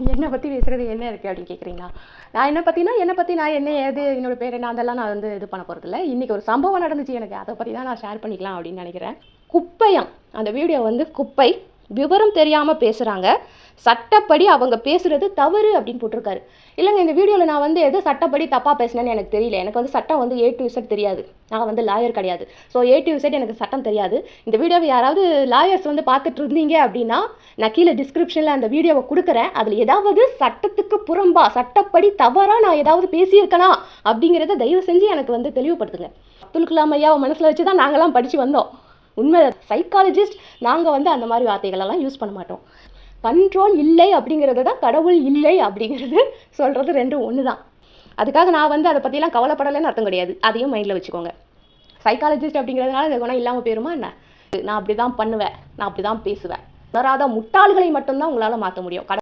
என்னை பற்றி பேசுகிறது என்ன இருக்குது அப்படின்னு கேட்குறீங்களா? நான் என்னை பற்றி நான் என்ன ஏது என்னோட பேர் என்ன அதெல்லாம் நான் வந்து இது பண்ண போகிறதில்ல. இன்றைக்கி ஒரு சம்பவம் நடந்துச்சு எனக்கு, அதை பற்றி தான் நான் ஷேர் பண்ணிக்கலாம் அப்படின்னு நினைக்கிறேன். குப்பையாம் அந்த வீடியோ வந்து குப்பை விவரம் தெரியாமல் பேசுகிறாங்க, சட்டப்படி அவங்க பேசுகிறது தவறு அப்படின்னு போட்டிருக்காரு. இல்லைங்க, இந்த வீடியோவில் நான் வந்து எது சட்டப்படி தப்பாக பேசினேன்னு எனக்கு தெரியல. எனக்கு வந்து சட்டம் வந்து A to Z தெரியாது. நான் வந்து லாயர் கிடையாது. ஸோ A to Z எனக்கு சட்டம் தெரியாது. இந்த வீடியோவை யாராவது லாயர்ஸ் வந்து பார்த்துட்டு இருந்தீங்க அப்படின்னா நான் கீழே டிஸ்கிரிப்ஷனில் அந்த வீடியோவை கொடுக்குறேன். அதில் ஏதாவது சட்டத்துக்கு புறம்பா சட்டப்படி தவறாக நான் ஏதாவது பேசியிருக்கனா அப்படிங்கிறத தயவு செஞ்சு எனக்கு வந்து தெளிவுபடுத்துங்க. அப்துல் கலாம் ஐயாவை மனசில் வச்சு தான் நாங்களாம் படித்து வந்தோம். உண்மை சைக்காலஜிஸ்ட் நாங்கள் வந்து அந்த மாதிரி வார்த்தைகளெல்லாம் யூஸ் பண்ண மாட்டோம். கண்ட்ரோல் இல்லை அப்படிங்கிறது தான் கடவுள் இல்லை அப்படிங்கிறது சொல்கிறது ரெண்டும் ஒன்று தான். அதுக்காக நான் வந்து அதை பற்றிலாம் கவலைப்படலைன்னு அர்த்தம் கிடையாது. அதையும் மைண்டில் வச்சுக்கோங்க. சைக்காலஜிஸ்ட் அப்படிங்கிறதுனால இந்த குணம் இல்லாமல் போயிருமா என்ன? நான் அப்படி தான் பண்ணுவேன், நான் அப்படி தான் பேசுவேன். உணராத முட்டாள்களை மட்டும்தான் உங்களால் மாற்ற முடியும்.